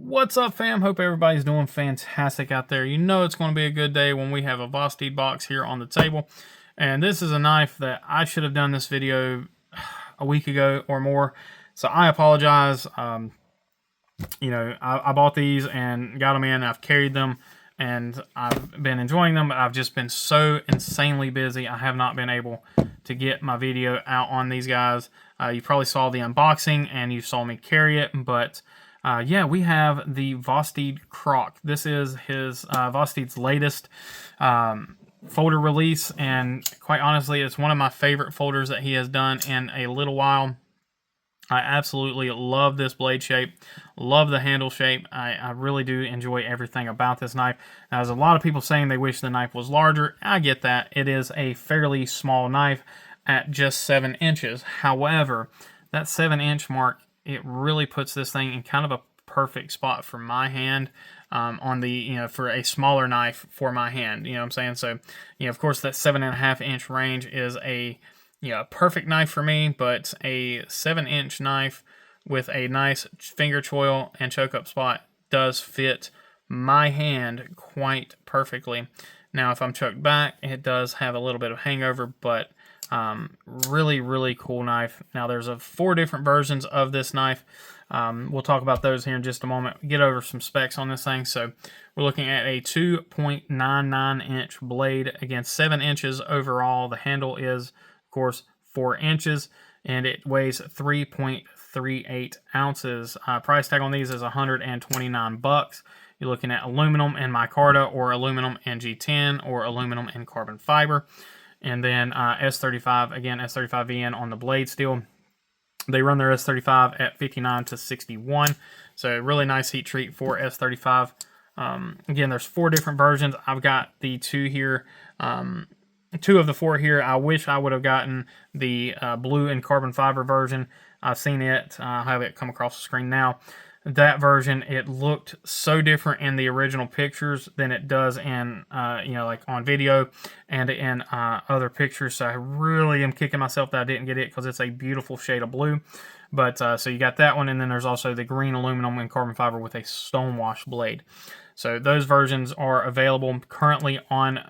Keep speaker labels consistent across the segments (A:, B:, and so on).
A: What's up, fam? Hope everybody's doing fantastic out there. You know it's going to be a good day when we have a Vosteed box here on the table. And this is a knife that I should have done this video a week ago or more. So I apologize. I bought these and got them in. I've carried them and I've been enjoying them, but I've just been so insanely busy. I have not been able to get my video out on these guys. You probably saw the unboxing and you saw me carry it, but yeah, we have the Vosteed Croc. This is his Vosteed's latest folder release, and quite honestly, it's one of my favorite folders that he has done in a little while. I absolutely love this blade shape, love the handle shape. I really do enjoy everything about this knife. Now, there's a lot of people saying they wish the knife was larger. I get that. It is a fairly small knife at just 7 inches. However, that 7-inch mark, it really puts this thing in kind of a perfect spot for my hand, on the, for a smaller knife for my hand, you know what I'm saying? So, of course, that 7.5-inch range is a perfect knife for me, but a 7-inch knife with a nice finger choil and choke up spot does fit my hand quite perfectly. Now, if I'm choked back, it does have a little bit of hangover, but really, really cool knife. Now, there's 4 different versions of this knife. We'll talk about those here in just a moment. Get over some specs on this thing. So we're looking at a 2.99-inch blade, again 7 inches overall. The handle is, of course, 4 inches, and it weighs 3.38 ounces. Price tag on these is $129. You're looking at aluminum and micarta, or aluminum and G10, or aluminum and carbon fiber. And then S35, again, S35VN on the blade steel. They run their S35 at 59 to 61. So really nice heat treat for S35. Again, there's 4 different versions. I've got the 2 here. 2 of the 4 here. I wish I would have gotten the blue and carbon fiber version. I've seen it. I have it come across the screen now. That version, it looked so different in the original pictures than it does in, like on video and in other pictures. So I really am kicking myself that I didn't get it, because it's a beautiful shade of blue. But so you got that one, and then there's also the green aluminum and carbon fiber with a stonewash blade. So those versions are available currently on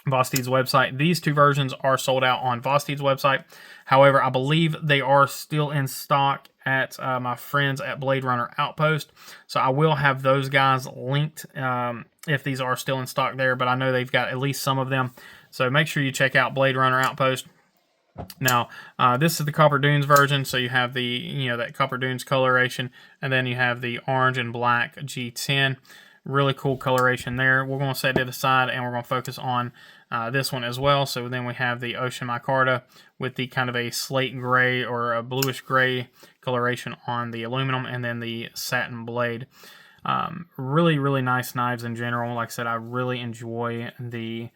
A: Vosteed's website. These 2 versions are sold out on Vosteed's website. However, I believe they are still in stock at my friends at Blade Runner Outpost. So I will have those guys linked if these are still in stock there, but I know they've got at least some of them. So make sure you check out Blade Runner Outpost. Now, this is the Copper Dunes version, so you have the, that Copper Dunes coloration, and then you have the orange and black G10. Really cool coloration there. We're going to set it aside, and we're going to focus on this one as well. So then we have the Ocean Micarta with the kind of a slate gray or a bluish gray coloration on the aluminum, and then the satin blade. Really, really nice knives in general. Like I said, I really enjoy the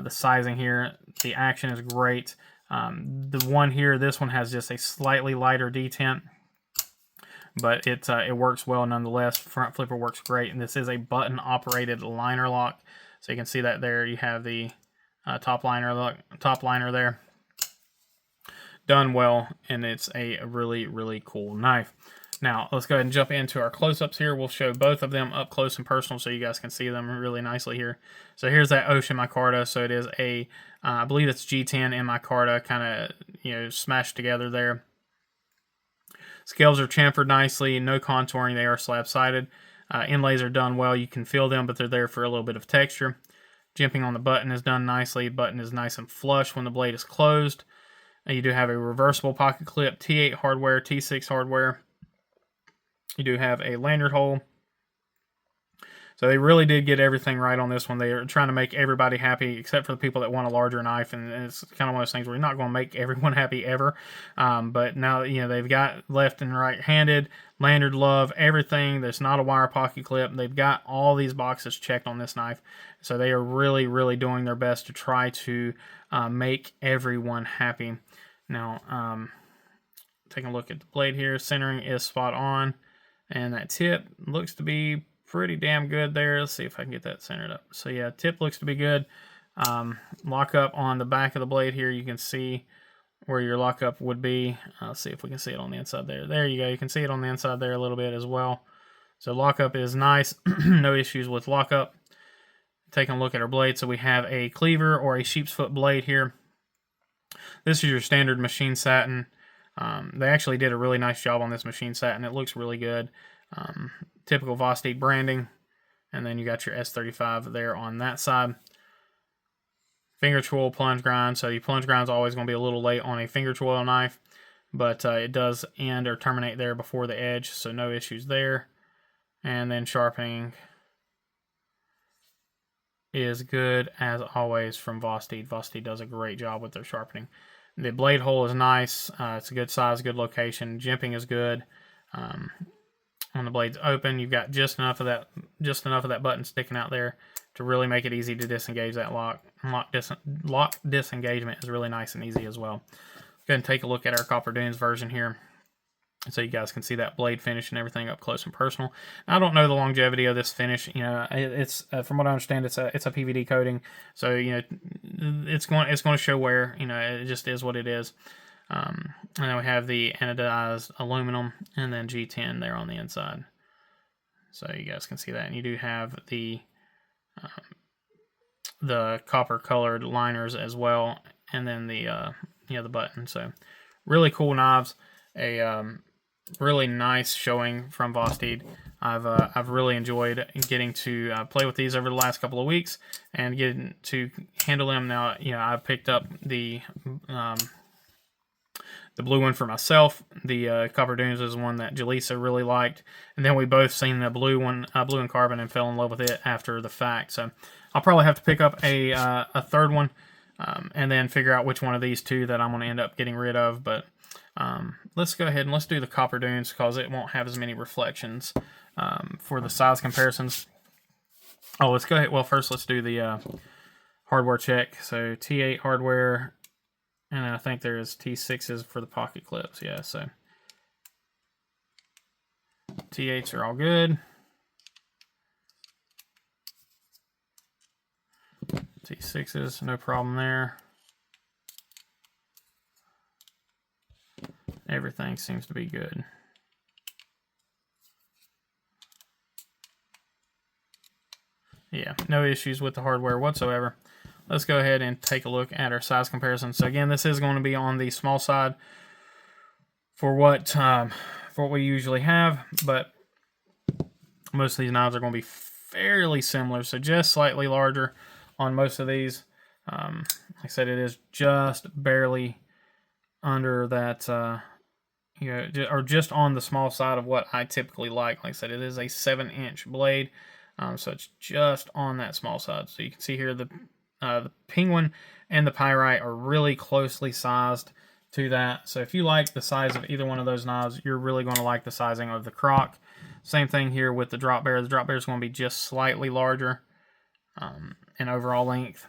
A: sizing here. The action is great. The one here, this one has just a slightly lighter detent, but it works well nonetheless. Front flipper works great, and this is a button operated liner lock, so you can see that there. You have the top liner there, done well, and it's a really, really cool knife. Now let's go ahead and jump into our close-ups here. We'll show both of them up close and personal, so you guys can see them really nicely here. So here's that Ocean micarta. So it is a I believe it's G10 and micarta kind of smashed together there. Scales are chamfered nicely, no contouring. They are slab-sided. Inlays are done well. You can feel them, but they're there for a little bit of texture. Jimping on the button is done nicely. Button is nice and flush when the blade is closed. You do have a reversible pocket clip, T8 hardware, T6 hardware. You do have a lanyard hole. So they really did get everything right on this one. They are trying to make everybody happy, except for the people that want a larger knife. And it's kind of one of those things where you're not going to make everyone happy ever. But now, they've got left and right-handed, lanyard love, everything. There's not a wire pocket clip. They've got all these boxes checked on this knife. So they are really, really doing their best to try to make everyone happy. Now, taking a look at the blade here. Centering is spot on. And that tip looks to be pretty damn good there. Let's see if I can get that centered up. So yeah, tip looks to be good. Lock up on the back of the blade here. You can see where your lockup would be. Let's see if we can see it on the inside there. There you go. You can see it on the inside there a little bit as well. So lockup is nice. No issues with lockup. Taking a look at our blade. So we have a cleaver or a sheep's foot blade here. This is your standard machine satin. They actually did a really nice job on this machine satin. It looks really good. Typical Vosteed branding. And then you got your S35 there on that side. Finger choil plunge grind. So your plunge grind is always going to be a little late on a finger choil knife. But it does end or terminate there before the edge. So no issues there. And then sharpening is good as always from Vosteed. Vosteed does a great job with their sharpening. The blade hole is nice. It's a good size, good location. Jimping is good. When the blade's open, you've got just enough of that button sticking out there to really make it easy to disengage that lock. Lock disengagement is really nice and easy as well. Go ahead and take a look at our Copper Dunes version here, so you guys can see that blade finish and everything up close and personal. Now, I don't know the longevity of this finish. You know, it's from what I understand, it's a PVD coating, so you know it's going to show wear. You know, it just is what it is. And then we have the anodized aluminum, and then G10 there on the inside, so you guys can see that. And you do have the copper colored liners as well, and then the the button. So really cool knives. A really nice showing from Vosteed. I've really enjoyed getting to play with these over the last couple of weeks and getting to handle them. Now, you know, I picked up the blue one for myself. The Copper Dunes is one that Jaleesa really liked, and then we both seen the blue one, blue and carbon, and fell in love with it after the fact. So I'll probably have to pick up a third one, and then figure out which one of these two that I'm going to end up getting rid of. But let's go ahead and let's do the Copper Dunes because it won't have as many reflections for the size comparisons. Oh, let's go ahead. Well, first let's do the hardware check. So T8 hardware, and I think there's T6s for the pocket clips. Yeah, so T8s are all good. T6s, no problem there. Everything seems to be good. Yeah, no issues with the hardware whatsoever. Let's go ahead and take a look at our size comparison. So again, this is going to be on the small side for what we usually have, but most of these knives are going to be fairly similar. So just slightly larger on most of these. Like I said, it is just barely under that, or just on the small side of what I typically like. Like I said, it is a 7-inch blade, so it's just on that small side. So you can see here the Penguin and the Pyrite are really closely sized to that. So if you like the size of either one of those knives, you're really going to like the sizing of the Croc. Same thing here with the Drop Bear. The Drop Bear is going to be just slightly larger in overall length.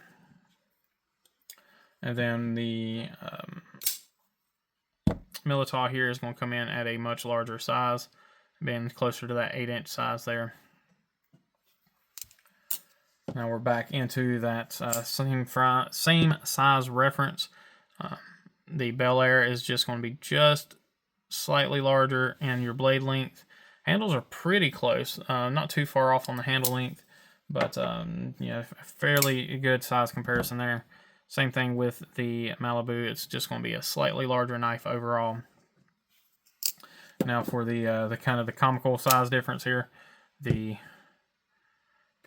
A: And then the Militaw here is going to come in at a much larger size, being closer to that 8-inch size there. Now we're back into that same size reference. The Bel Air is just going to be just slightly larger, and your blade length. Handles are pretty close, not too far off on the handle length, but fairly good size comparison there. Same thing with the Malibu. It's just going to be a slightly larger knife overall. Now for the kind of the comical size difference here, the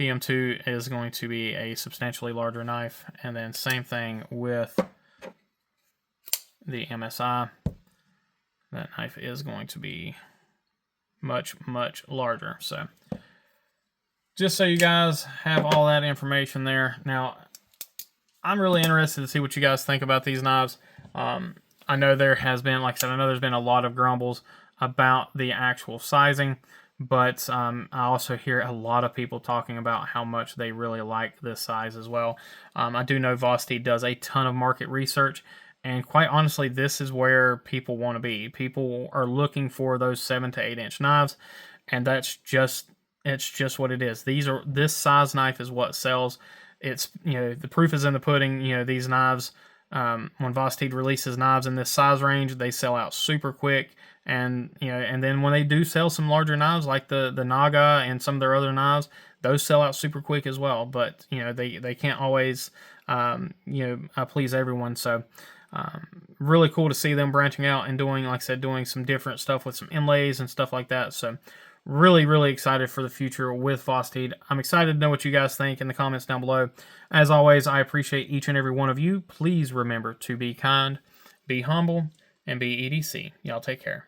A: PM2 is going to be a substantially larger knife, and then same thing with the MSI. That knife is going to be much, much larger. So just so you guys have all that information there. Now, I'm really interested to see what you guys think about these knives. I know there has been, like I said, I know there's been a lot of grumbles about the actual sizing, but I also hear a lot of people talking about how much they really like this size as well. I do know Vosteed does a ton of market research, and quite honestly, this is where people want to be. People are looking for those 7 to 8 inch knives, and it's just what it is. This size knife is what sells. It's, the proof is in the pudding. These knives, when Vosteed releases knives in this size range, they sell out super quick. And and then when they do sell some larger knives like the Naga and some of their other knives, those sell out super quick as well. But they can't always please everyone. So really cool to see them branching out and doing, like I said, doing some different stuff with some inlays and stuff like that. So really, really excited for the future with Vosteed. I'm excited to know what you guys think in the comments down below. As always, I appreciate each and every one of you. Please remember to be kind, be humble, and be EDC. Y'all take care.